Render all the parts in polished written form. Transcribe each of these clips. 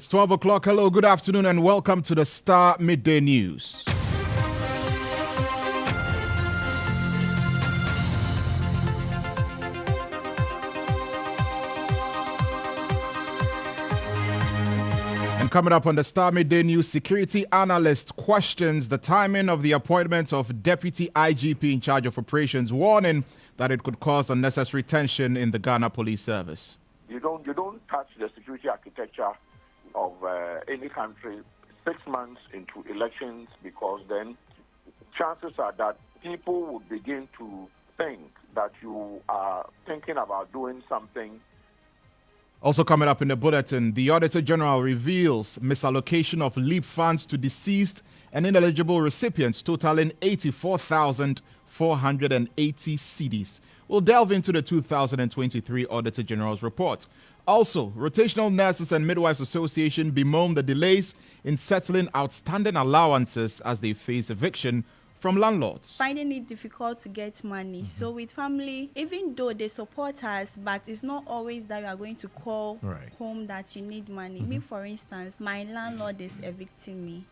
It's 12 o'clock. Hello, good afternoon, and welcome to the Starr Midday News. And coming up on the Starr Midday News, security analyst questions the timing of the appointment of Deputy IGP in charge of operations, warning that it could cause unnecessary tension in the Ghana Police Service. You don't touch the security architecture of any country 6 months into elections, because then chances are that people would begin to think that you are thinking about doing something. Also coming up in the bulletin, the Auditor General reveals misallocation of LEAP funds to deceased and ineligible recipients totaling 84,480 cedis. We'll delve into the 2023 Auditor General's report. Also, Rotational Nurses and Midwives Association bemoan the delays in settling outstanding allowances as they face eviction from landlords. Finding it difficult to get money. So with family, even though they support us, but it's not always that we are going to call home that you need money. Me, for instance, my landlord is evicting me.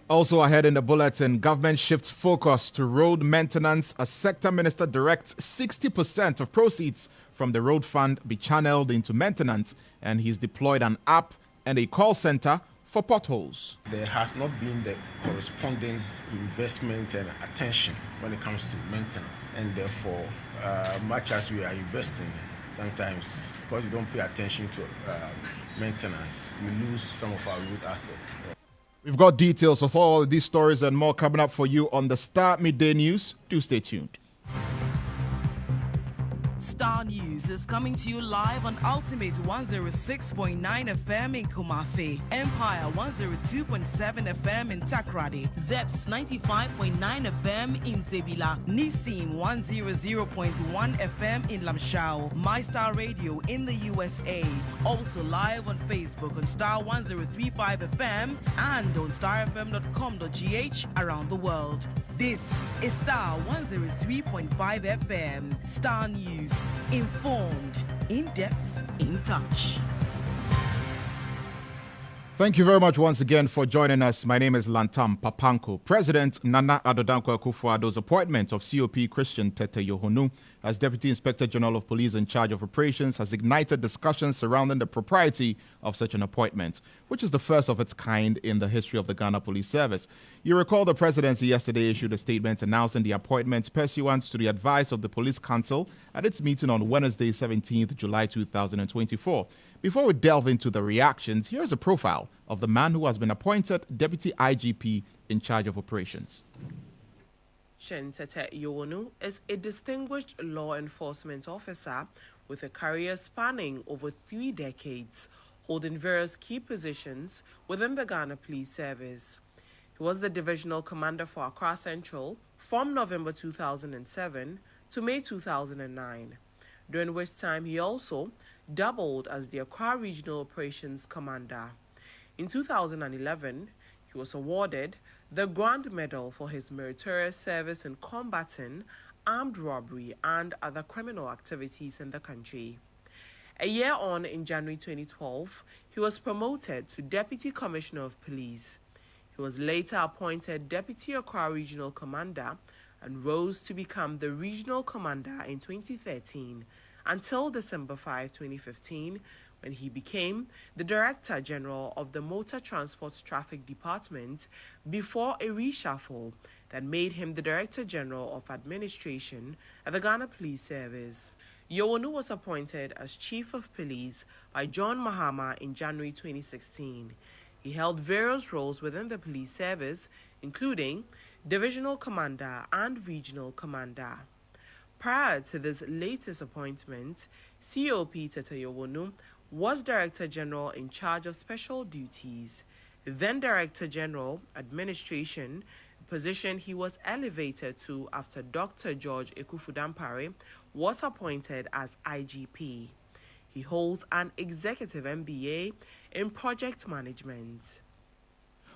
Also ahead in the bulletin, government shifts focus to road maintenance as sector minister directs 60% of proceeds from the road fund be channeled into maintenance, and he's deployed an app and a call center for potholes. There has not been the corresponding investment and attention when it comes to maintenance, and therefore, much as we are investing, sometimes because we don't pay attention to maintenance, we lose some of our root assets. We've got details of all of these stories and more coming up for you on the Starr Midday News. Do stay tuned. Starr News is coming to you live on Ultimate 106.9 FM in Kumasi, Empire 102.7 FM in Takrady, Zeps 95.9 FM in Zebila, Nissim 100.1 FM in Lamshao, My Star Radio in the USA. Also live on Facebook on Starr 103.5 FM and on starfm.com.gh around the world. This is Starr 103.5 FM. Starr News. Informed, in-depth, in touch. Thank you very much once again for joining us. My name is Lantam Papaanko. President Nana Addo Dankwa Akufo-Addo's appointment of COP Christian Tete Yohonu as Deputy Inspector General of Police in charge of operations has ignited discussions surrounding the propriety of such an appointment, which is the first of its kind in the history of the Ghana Police Service. You recall the presidency yesterday issued a statement announcing the appointment pursuant to the advice of the Police Council at its meeting on Wednesday, 17th July 2024. Before we delve into the reactions, here's a profile of the man who has been appointed Deputy IGP in charge of operations. Tete Yohonu is a distinguished law enforcement officer with a career spanning over 3 decades, holding various key positions within the Ghana Police Service. He was the divisional commander for Accra Central from November 2007 to May 2009, during which time he also doubled as the Accra Regional Operations Commander. In 2011, he was awarded the Grand Medal for his meritorious service in combating armed robbery and other criminal activities in the country. A year on, in January 2012, he was promoted to Deputy Commissioner of Police. He was later appointed Deputy Accra Regional Commander and rose to become the Regional Commander in 2013 until December 5, 2015, when he became the Director General of the Motor Transport Traffic Department before a reshuffle that made him the Director General of Administration at the Ghana Police Service. Yohonu was appointed as Chief of Police by John Mahama in January 2016. He held various roles within the police service, including Divisional Commander and Regional Commander. Prior to this latest appointment, COP Tete Yohonu was Director General in charge of Special Duties, then Director General Administration, a position he was elevated to after Dr. George Ekufu-Dampare was appointed as IGP. He holds an executive MBA in project management.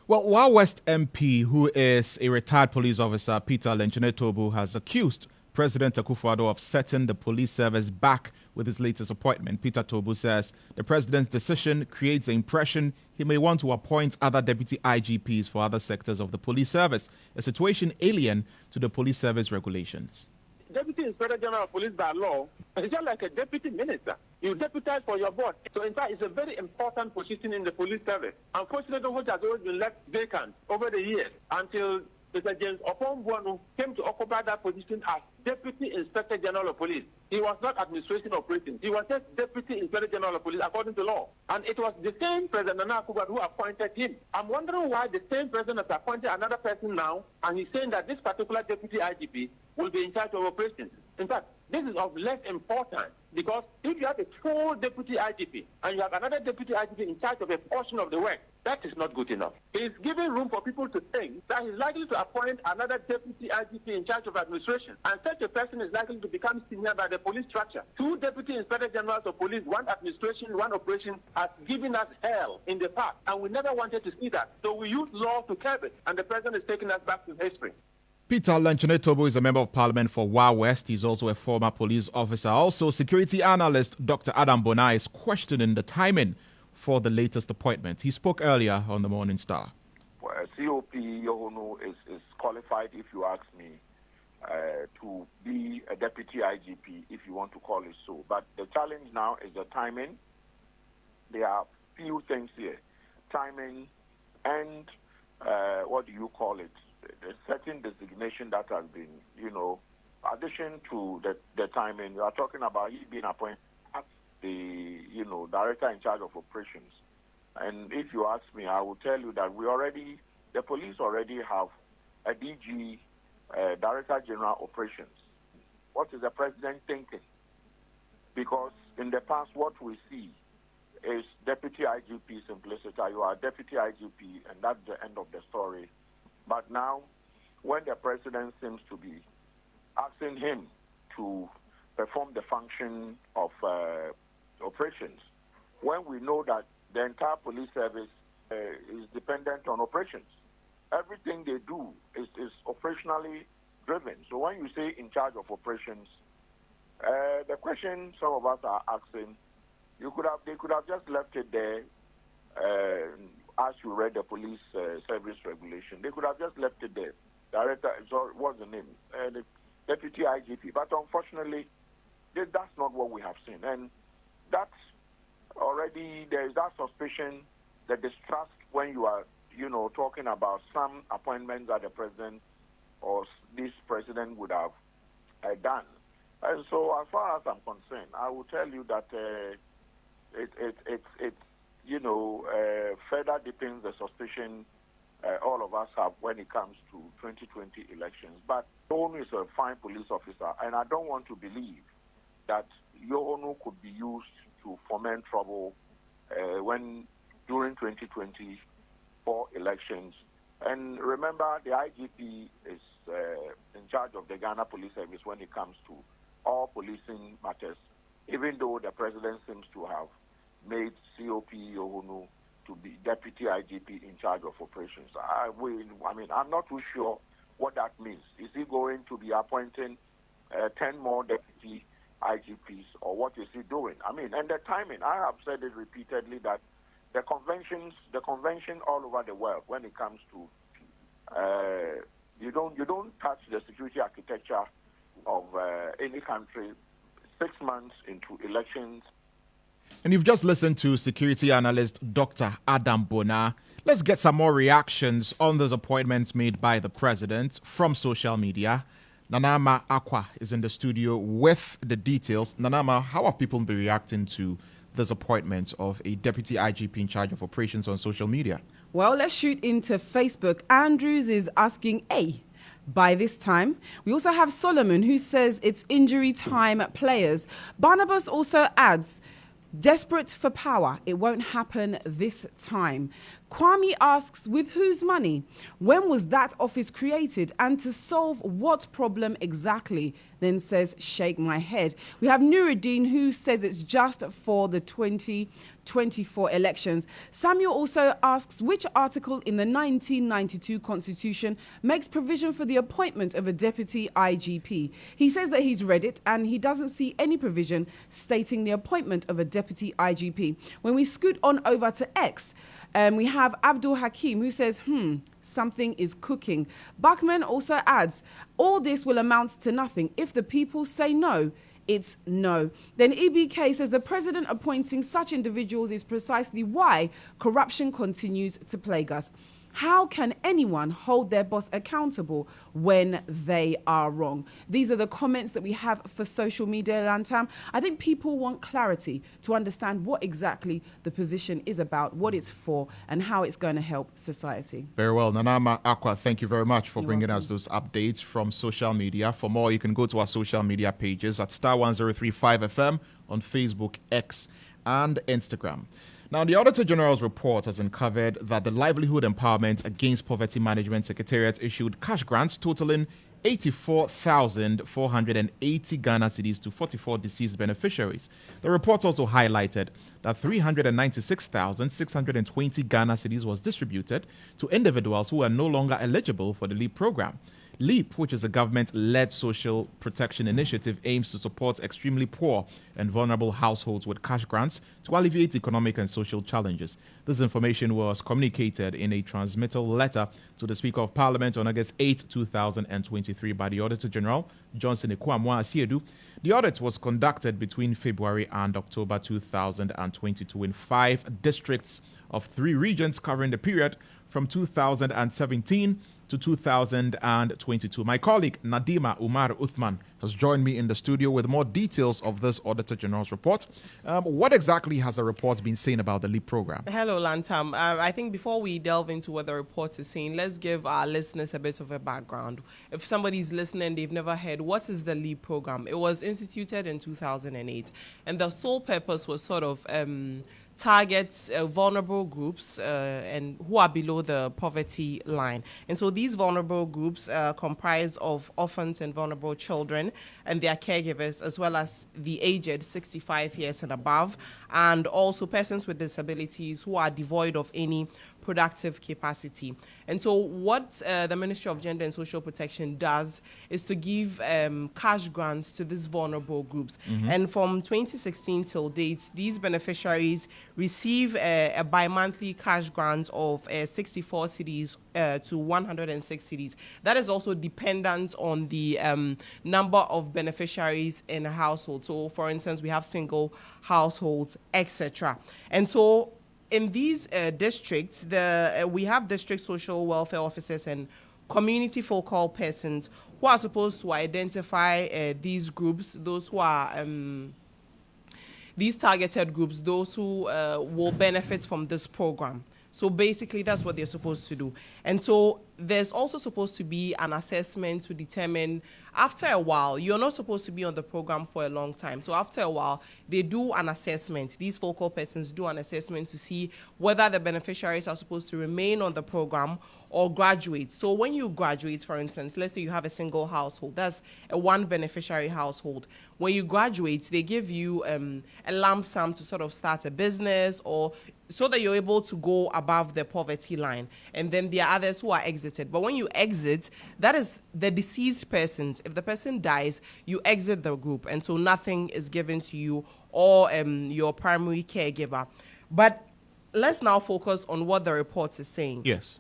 Well, Wa West MP, who is a retired police officer, Peter Lenchene Tobu, has accused President Akufo-Addo upsetting the police service back with his latest appointment. Peter Tobu says the president's decision creates the impression he may want to appoint other deputy IGPs for other sectors of the police service, a situation alien to the police service regulations. Deputy Inspector General of Police by law is just like a deputy minister. You deputize for your boss. So in fact, it's a very important position in the police service. Unfortunately, which has always been left vacant over the years until Mr. James Opon came to occupy that position as Deputy Inspector General of Police. He was not administration operations. He was just Deputy Inspector General of Police according to law. And it was the same President Nana Akufo-Addo who appointed him. I'm wondering why the same president has appointed another person now, and he's saying that this particular Deputy IGP will be in charge of operations. In fact, this is of less importance because if you have a full Deputy IGP and you have another Deputy IGP in charge of a portion of the work, that is not good enough. He's giving room for people to think that he's likely to appoint another Deputy IGP in charge of administration, and such a person is likely to become senior by the police structure. 2 Deputy Inspector Generals of Police, 1 administration, 1 operation, has given us hell in the past, and we never wanted to see that. So we use law to curb it, and the president is taking us back to history. Peter Lanchene-Tobo is a member of parliament for Wa West. He's also a former police officer. Also, security analyst Dr. Adam Bona is questioning the timing for the latest appointment. He spoke earlier on the Morning Star. Well, COP Yohonu is qualified, if you ask me, to be a deputy IGP, if you want to call it so. But the challenge now is the timing. There are few things here. Timing and, what do you call it? The certain designation that has been, addition to the timing. You are talking about he being appointed as the, director in charge of operations. And if you ask me, I will tell you that the police already have a DG, Director General Operations. What is the president thinking? Because in the past, what we see is Deputy IGP simplicity. You are Deputy IGP, and that's the end of the story. But now, when the president seems to be asking him to perform the function of operations, when we know that the entire police service is dependent on operations, everything they do is operationally driven. So when you say in charge of operations, the question some of us are asking, they could have just left it there. As you read the police service regulation, they could have just left it there. Director, what's the name? The Deputy IGP. But unfortunately, that's not what we have seen. And that's already, there is that suspicion, the distrust when you are, talking about some appointments that the president or this president would have done. And so as far as I'm concerned, I will tell you that it's further deepens the suspicion all of us have when it comes to 2020 elections. But Yohonu is a fine police officer, and I don't want to believe that Yohonu could be used to foment trouble during 2024 elections. And remember, the IGP is in charge of the Ghana Police Service when it comes to all policing matters, even though the president seems to have made COP Yohonu to be Deputy IGP in charge of operations. I'm not too sure what that means. Is he going to be appointing 10 more Deputy IGPs, or what is he doing? And the timing, I have said it repeatedly that the convention all over the world, when it comes to, you don't touch the security architecture of any country 6 months into elections. And you've just listened to security analyst Dr. Adam Bona. Let's get some more reactions on those appointments made by the president from social media. Nanama Akwa is in the studio with the details. Nanama, how have people been reacting to this appointment of a deputy IGP in charge of operations on social media? Well, let's shoot into Facebook. Andrews is asking, by this time. We also have Solomon, who says it's injury time players. Barnabas also adds, Desperate for power, it won't happen this time. Kwame asks, with whose money? When was that office created? And to solve what problem exactly? Then says, shake my head. We have Nuruddin, who says it's just for the 2024 elections. Samuel also asks, which article in the 1992 Constitution makes provision for the appointment of a deputy IGP? He says that he's read it and he doesn't see any provision stating the appointment of a deputy IGP. When we scoot on over to X, we have Abdul Hakim, who says, something is cooking. Bachman also adds, all this will amount to nothing. If the people say no, it's no. Then EBK says the president appointing such individuals is precisely why corruption continues to plague us. How can anyone hold their boss accountable when they are wrong? These are the comments that we have for social media, Lantam. I think people want clarity to understand what exactly the position is about, what it's for, and how it's going to help society. Very well. Nanama Aqua, thank you very much for bringing us those updates from social media. For more, you can go to our social media pages at Starr 1035 FM on Facebook, X, and Instagram. Now, the Auditor General's report has uncovered that the Livelihood Empowerment Against Poverty Management Secretariat issued cash grants totaling 84,480 Ghana cedis to 44 deceased beneficiaries. The report also highlighted that 396,620 Ghana cedis was distributed to individuals who are no longer eligible for the LEAP program. LEAP, which is a government-led social protection initiative, aims to support extremely poor and vulnerable households with cash grants to alleviate economic and social challenges. This information was communicated in a transmittal letter to the Speaker of Parliament on August 8, 2023 by the Auditor General, Johnson Ekwamwa Asiedu. The audit was conducted between February and October 2022 in 5 districts of 3 regions covering the period from 2017 to 2022. My colleague Nadima Umar Uthman has joined me in the studio with more details of this Auditor General's report. What exactly has the report been saying about the LEAP program? Hello, Lantam. I think before we delve into what the report is saying, let's give our listeners a bit of a background. If somebody's listening, they've never heard, what is the LEAP program? It was instituted in 2008, and the sole purpose was sort of targets vulnerable groups and who are below the poverty line. And so these vulnerable groups comprise of orphans and vulnerable children and their caregivers, as well as the aged 65 years and above, and also persons with disabilities who are devoid of any productive capacity. And so what the Ministry of Gender and Social Protection does is to give cash grants to these vulnerable groups. And from 2016 till date, these beneficiaries receive a bi-monthly cash grant of 64 cedis to 106 cedis. That is also dependent on the number of beneficiaries in a household. So for instance, we have single households, etc. And so in these districts, we have district social welfare officers and community focal persons who are supposed to identify these groups, those who are these targeted groups, those who will benefit from this program. So basically, that's what they're supposed to do. And so there's also supposed to be an assessment to determine, after a while, you're not supposed to be on the program for a long time. So after a while, they do an assessment. These focal persons do an assessment to see whether the beneficiaries are supposed to remain on the program or graduate. So when you graduate, for instance, let's say you have a single household, that's a 1 beneficiary household. When you graduate, they give you a lump sum to sort of start a business, or so that you're able to go above the poverty line. And then there are others who are exited. But when you exit, that is the deceased persons. If the person dies, you exit the group. And so nothing is given to you or your primary caregiver. But let's now focus on what the report is saying. Yes.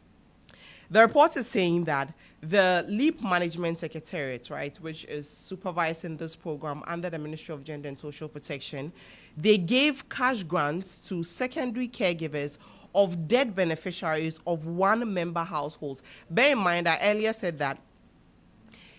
The report is saying that the LEAP Management Secretariat, right, which is supervising this program under the Ministry of Gender and Social Protection, they gave cash grants to secondary caregivers of dead beneficiaries of 1-member households. Bear in mind, I earlier said that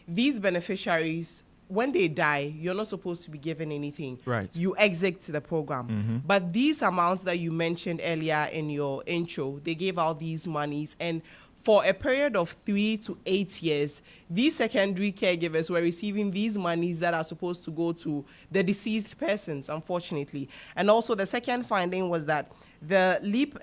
these beneficiaries, when they die, you're not supposed to be given anything. Right. You exit the program. But these amounts that you mentioned earlier in your intro, they gave out these monies, and for a period of 3 to 8 years, these secondary caregivers were receiving these monies that are supposed to go to the deceased persons, unfortunately. And also the second finding was that the LEAP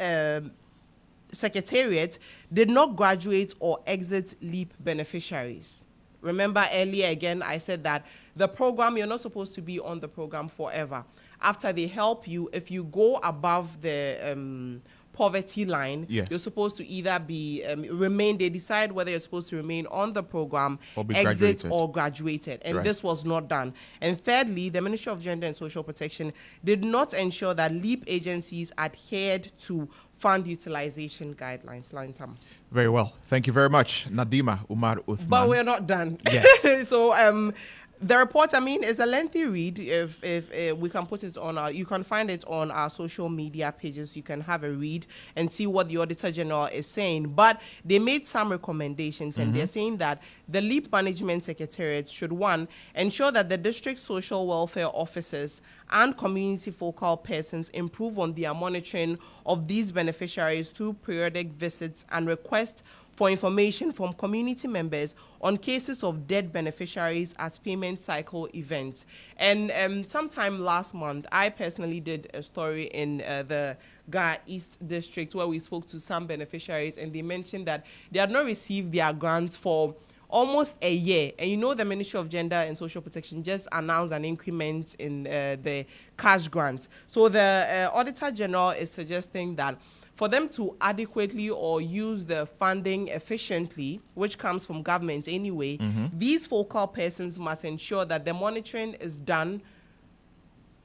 Secretariat did not graduate or exit LEAP beneficiaries. Remember earlier again, I said that the program, you're not supposed to be on the program forever. After they help you, if you go above the poverty line, yes, you're supposed to either be remain. They decide whether you're supposed to remain on the program, or be exit, graduated. or graduated, and right. This was not done. And thirdly, the Ministry of Gender and Social Protection did not ensure that LEAP agencies adhered to fund utilization guidelines. Lantam. Very well. Thank you very much, Nadima Umar Uthman. But we're not done. Yes. So the report, I mean, is a lengthy read. If we can put it on you can find it on our social media pages. You can have a read and see what the Auditor General is saying. But they made some recommendations, and they're saying that the LEAP Management Secretariat should, one, ensure that the district social welfare officers and community focal persons improve on their monitoring of these beneficiaries through periodic visits and requests for information from community members on cases of dead beneficiaries as payment cycle events. And sometime last month, I personally did a story in the Ga East District where we spoke to some beneficiaries, and they mentioned that they had not received their grants for almost a year. And you know, the Ministry of Gender and Social Protection just announced an increment in the cash grants. So the Auditor General is suggesting that for them to adequately or use the funding efficiently, which comes from government anyway, these focal persons must ensure that the monitoring is done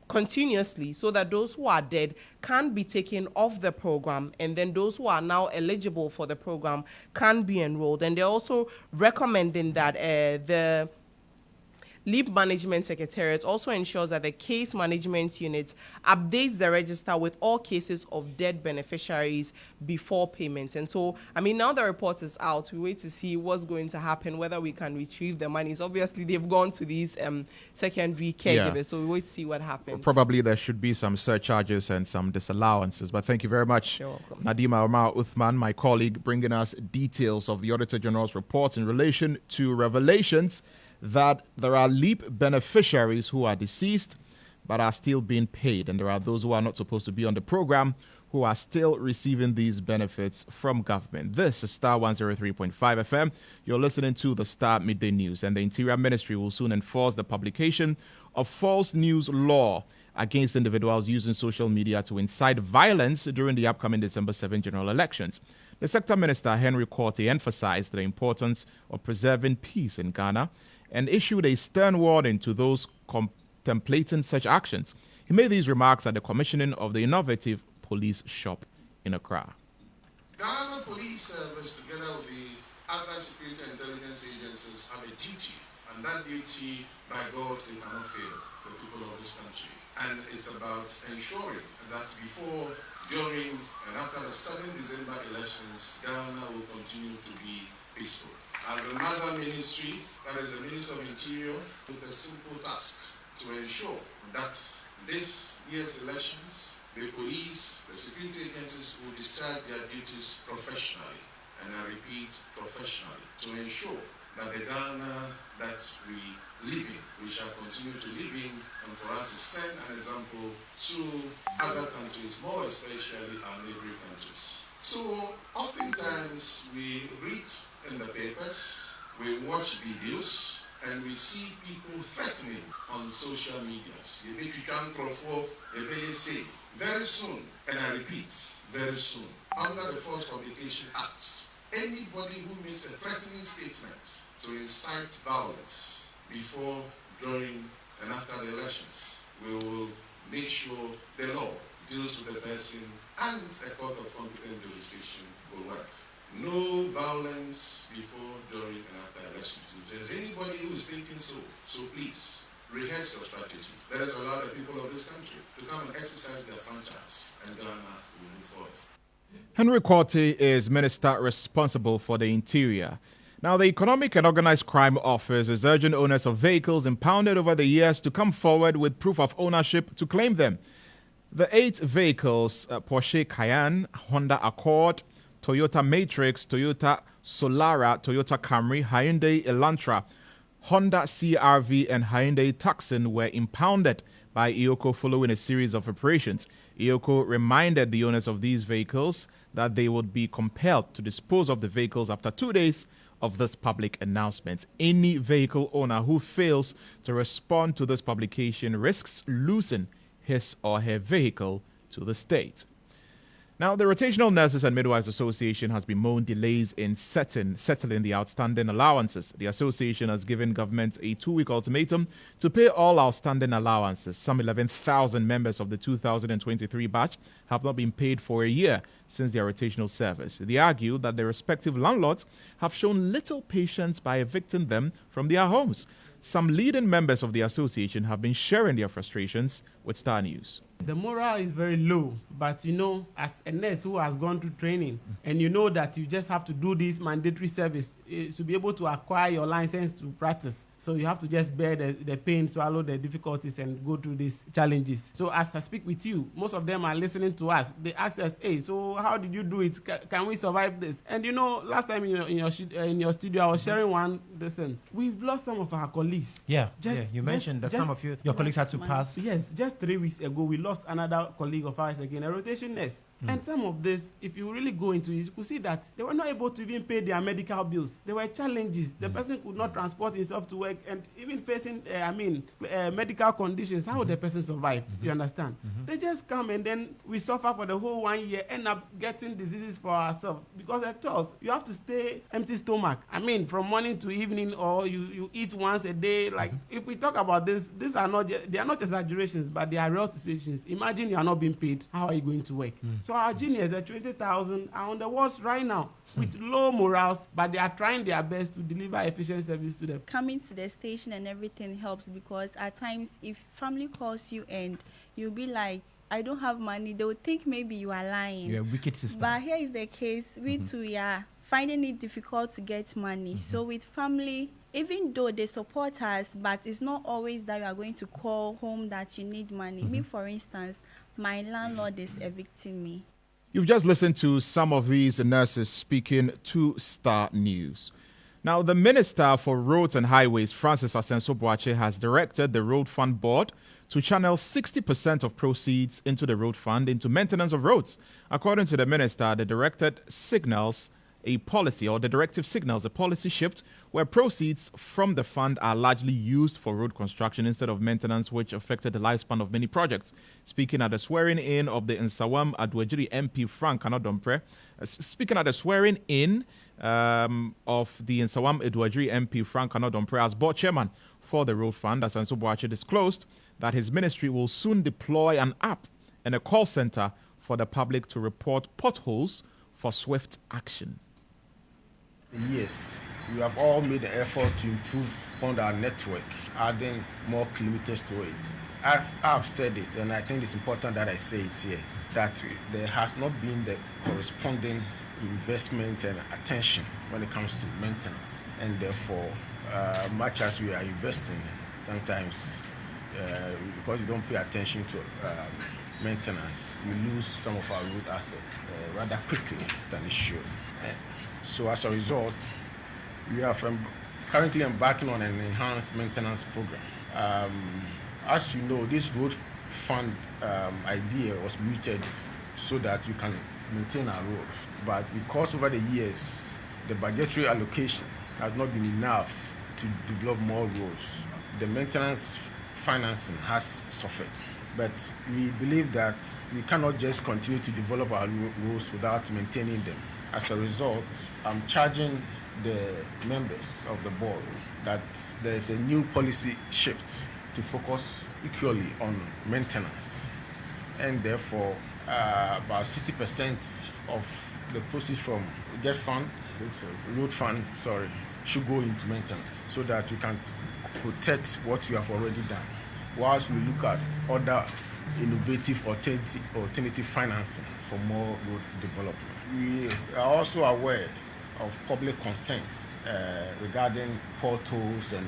continuously so that those who are dead can be taken off the program, and then those who are now eligible for the program can be enrolled. And they're also recommending that the LEAP Management Secretariat also ensures that the case management unit updates the register with all cases of dead beneficiaries before payment. And so, I mean, now the report is out. We wait to see what's going to happen, whether we can retrieve the monies. Obviously, they've gone to these secondary caregivers, so we wait to see what happens. Probably there should be some surcharges and some disallowances, but thank you very much. You're welcome. Nadima Umar Uthman, my colleague, bringing us details of the Auditor General's report in relation to revelations that there are LEAP beneficiaries who are deceased but are still being paid, and there are those who are not supposed to be on the program who are still receiving these benefits from government. This is Starr 103.5 FM. You're listening to the Starr Midday News, and the Interior Ministry will soon enforce the publication of false news law against individuals using social media to incite violence during the upcoming December 7 general elections. The Sector Minister, Henry Quartey, emphasized the importance of preserving peace in Ghana and issued a stern warning to those contemplating such actions. He made these remarks at the commissioning of the innovative police shop in Accra. Ghana Police Service, together with the other security intelligence agencies, have a duty, and that duty, by God, they cannot fail the people of this country. And it's about ensuring that before, during, and after the 7 December elections, Ghana will continue to be peaceful. As another ministry, that is the Ministry of Interior, with a simple task to ensure that this year's elections, the police, the security agencies will discharge their duties professionally, and I repeat, professionally, to ensure that the Ghana that we live in, we shall continue to live in, and for us to send an example to other countries, more especially our neighboring countries. So, oftentimes we read in the papers, we watch videos, and we see people threatening on social medias. You make you can't for say very soon, and I repeat, very soon, under the False Publication Act, anybody who makes a threatening statement to incite violence before, during, and after the elections, we will make sure the law deals with the person and a court of competent jurisdiction will work. No violence before, during, and after elections. If there's anybody who is thinking so please, rehearse your strategy. Let us allow the people of this country to come and exercise their franchise, and Ghana will move forward. Henry Quartey is Minister responsible for the Interior. Now, the Economic and Organized Crime Office is urging owners of vehicles impounded over the years to come forward with proof of ownership to claim them. The 8 vehicles, Porsche Cayenne, Honda Accord, Toyota Matrix, Toyota Solara, Toyota Camry, Hyundai Elantra, Honda CR-V, and Hyundai Tucson were impounded by IOCO following a series of operations. IOCO reminded the owners of these vehicles that they would be compelled to dispose of the vehicles after 2 days of this public announcement. Any vehicle owner who fails to respond to this publication risks losing his or her vehicle to the state. Now, the Rotational Nurses and Midwives Association has bemoaned delays in settling the outstanding allowances. The association has given government a 2-week ultimatum to pay all outstanding allowances. Some 11,000 members of the 2023 batch have not been paid for a year since their rotational service. They argue that their respective landlords have shown little patience by evicting them from their homes. Some leading members of the association have been sharing their frustrations with Starr News. The morale is very low, but as a nurse who has gone through training, and that you just have to do this mandatory service to be able to acquire your license to practice. So you have to just bear the pain, swallow the difficulties, and go through these challenges. So as I speak with you, most of them are listening to us. They ask us, hey, so how did you do it? Can we survive this? And last time in your studio, I was sharing one. Listen, we've lost some of our colleagues. Yeah, you mentioned that some of your colleagues had to pass. Yes, just 3 weeks ago, we lost another colleague of ours again, a rotation nurse. And some of this, if you really go into it, you could see that they were not able to even pay their medical bills. There were challenges. The person could not transport himself to work, and even facing, medical conditions. How would the person survive? You understand? They just come, and then we suffer for the whole 1 year, end up getting diseases for ourselves. Because at first, you have to stay empty stomach. From morning to evening, or you eat once a day. Like, if we talk about this, they are not exaggerations, but they are real situations. Imagine you are not being paid. How are you going to work? So our juniors, the 20,000, are on the wards right now with low morals, but they are trying their best to deliver efficient service to them. Coming to the station and everything helps, because at times if family calls you and you'll be like, I don't have money, they will think maybe you are lying. You're a wicked sister. But here is the case, we too are finding it difficult to get money. So with family, even though they support us, but it's not always that you are going to call home that you need money. Me, for instance, my landlord is evicting me. You've just listened to some of these nurses speaking to Starr News. Now, the Minister for Roads and Highways, Francis Asenso-Boakye, has directed the Road Fund Board to channel 60% of proceeds into the road fund into maintenance of roads. According to the minister, the directive signals a policy shift where proceeds from the fund are largely used for road construction instead of maintenance, which affected the lifespan of many projects. Speaking at the swearing-in of the Nsawam Aduagiri MP Frank Anodompre, as board chairman for the road fund, Asenso-Boakye disclosed that his ministry will soon deploy an app and a call center for the public to report potholes for swift action. Yes, we have all made the effort to improve on our network, adding more kilometers to it. I've said it, and I think it's important that I say it here, that there has not been the corresponding investment and attention when it comes to maintenance. And therefore, much as we are investing, sometimes because we don't pay attention to maintenance, we lose some of our road assets rather quickly than it should. So as a result, we are currently embarking on an enhanced maintenance program. As you know, this road fund idea was mooted so that we can maintain our roads. But because over the years, the budgetary allocation has not been enough to develop more roads, the maintenance financing has suffered. But we believe that we cannot just continue to develop our roads without maintaining them. As a result, I'm charging the members of the board that there's a new policy shift to focus equally on maintenance. And therefore, about 60% of the proceeds from road fund, should go into maintenance so that we can protect what we have already done, whilst we look at other innovative alternative financing for more road development. We are also aware of public concerns regarding potholes and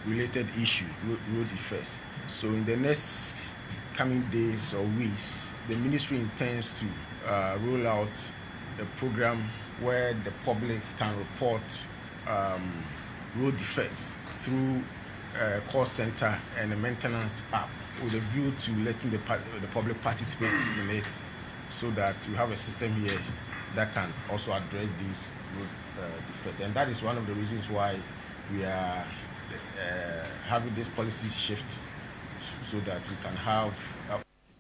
related issues, road effects. So in the next coming days or weeks, the ministry intends to roll out a program where the public can report road defects through a call center and a maintenance app with a view to letting the public participate in it, so that we have a system here that can also address these road defects. And that is one of the reasons why we are having this policy shift, so that we can have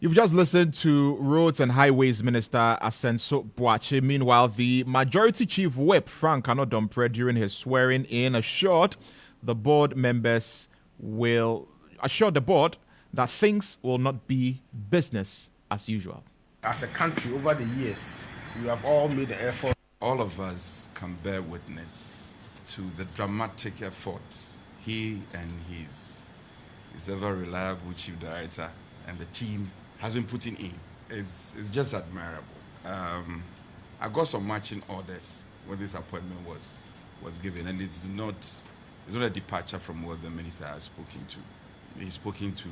You've just listened to Roads and Highways Minister Asenso Boache. Meanwhile, the Majority Chief Whip, Frank Anodompre, during his swearing in, assured the board members that things will not be business as usual. As a country, over the years, we have all made the effort. All of us can bear witness to the dramatic effort he and his ever reliable chief director and the team has been putting in. It's just admirable. I got some marching orders when this appointment was given, and it's not a departure from what the minister has spoken to. He's spoken to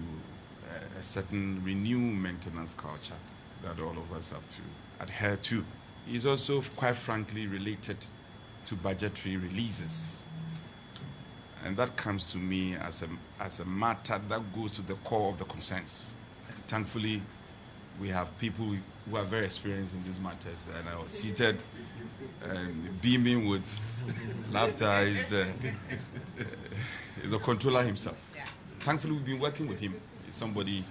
a certain renewed maintenance culture that all of us have to adhere to. He's also, quite frankly, related to budgetary releases. And that comes to me as a matter that goes to the core of the concerns. Thankfully, we have people who are very experienced in these matters, and I was seated and beaming with laughter is the controller himself. Thankfully, we've been working with him. He's somebody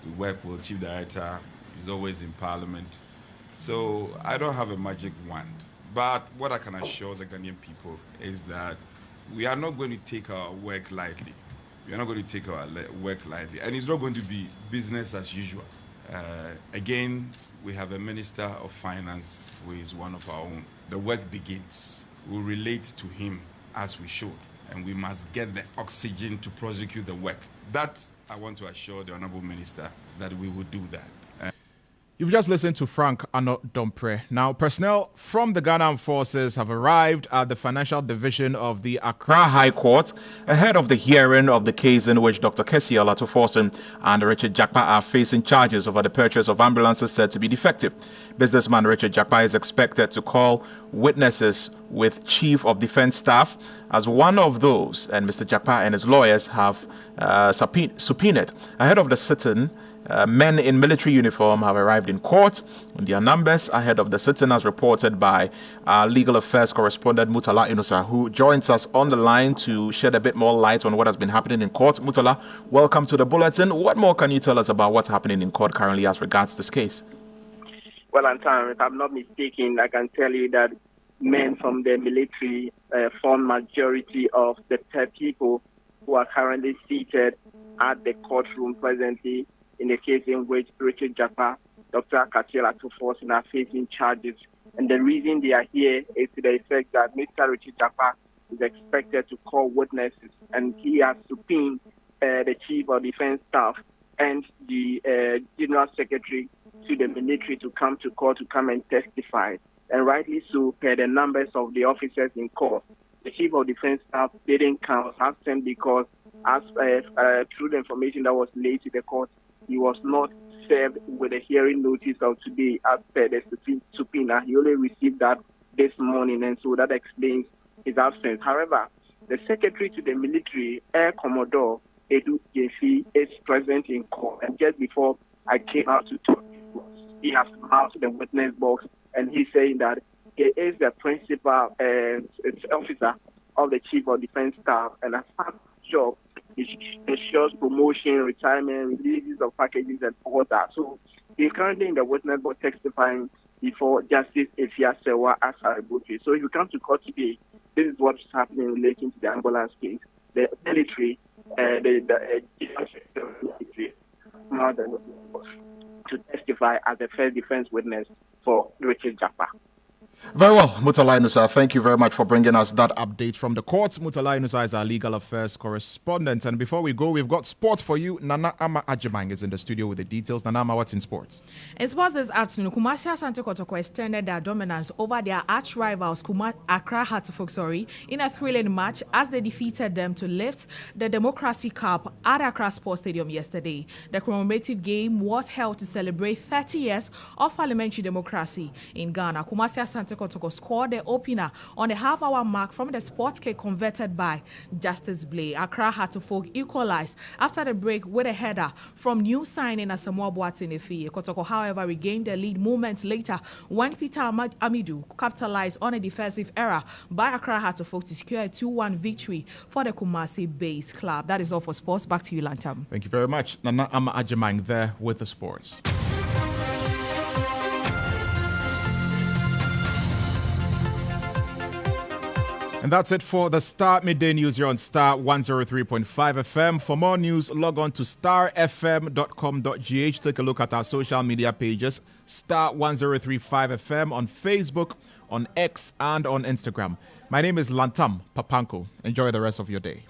we work with, chief director. He's always in parliament. So I don't have a magic wand. But what I can assure the Ghanaian people is that we are not going to take our work lightly. We are not going to take our work lightly. And it's not going to be business as usual. Again, we have a Minister of Finance who is one of our own. The work begins. We relate to him as we should. And we must get the oxygen to prosecute the work. That, I want to assure the Honorable Minister that we will do that. You've just listened to Frank Anodompre. Now, personnel from the Ghana Armed Forces have arrived at the Financial Division of the Accra High Court ahead of the hearing of the case in which Dr. Kessie Olatoforson and Richard Jakpa are facing charges over the purchase of ambulances said to be defective. Businessman Richard Jakpa is expected to call witnesses with Chief of Defense Staff as one of those, and Mr. Jakpa and his lawyers have subpoenaed. Ahead of the sitting, men in military uniform have arrived in court in their numbers ahead of the sitting, as reported by our legal affairs correspondent Mutala Inusa, who joins us on the line to shed a bit more light on what has been happening in court. Mutala, welcome to the bulletin. What more can you tell us about what's happening in court currently as regards this case? Well, Lantam, if I'm not mistaken, I can tell you that men from the military form majority of the 10 people who are currently seated at the courtroom presently in the case in which Richard Jakpa, Dr. Kessie Olatoforson are facing charges. And the reason they are here is to the effect that Mr. Richard Jakpa is expected to call witnesses, and he has subpoenaed the Chief of Defense Staff and the General Secretary to the military to come to court to come and testify. And rightly so, per the numbers of the officers in court. The Chief of Defense Staff didn't count absent because, as through the information that was laid to the court, he was not served with a hearing notice of today as per the subpoena. He only received that this morning, and so that explains his absence. However, the Secretary to the Military, Air Commodore Edu Jefi, is present in court. And just before I came out to talk, he has come out to the witness box, and he's saying that he is the principal officer of the Chief of Defense Staff, and as part of his job, he ensures promotion, retirement, releases of packages, and all that. So he's currently in the witness box testifying before Justice Efia Sewa Asaributri. So if you come to court today, this is what's happening in relation to the ambulance case. The military, the military, to testify as the first defense witness for Richard Jakpa. Very well, Murtala Inusa, thank you very much for bringing us that update from the courts. Murtala Inusa is our legal affairs correspondent. And before we go, we've got sports for you. Nana Ama Ajimang is in the studio with the details. Nana Ama, what's in sports? In sports this afternoon, Kumasi Asante Kotoko extended their dominance over their arch rivals, Accra Hearts, in a thrilling match as they defeated them to lift the Democracy Cup at Accra Sports Stadium yesterday. The commemorative game was held to celebrate 30 years of parliamentary democracy in Ghana. Kumasi Asante Kotoko scored the opener on the half-hour mark from the sports kick converted by Justice Blay. Accra Hearts equalized after the break with a header from new signing Asamoah Boateng. Kotoko, however, regained the lead moments later when Peter Amidu capitalized on a defensive error by Accra Hearts to secure a 2-1 victory for the Kumasi-based club. That is all for sports. Back to you, Lantam. Thank you very much. Nana Ama Ajimang there with the sports. And that's it for the Starr Midday News here on Starr 103.5 FM. For more news, log on to starfm.com.gh. Take a look at our social media pages, Starr 103.5 FM on Facebook, on X, and on Instagram. My name is Lantam Papaanko. Enjoy the rest of your day.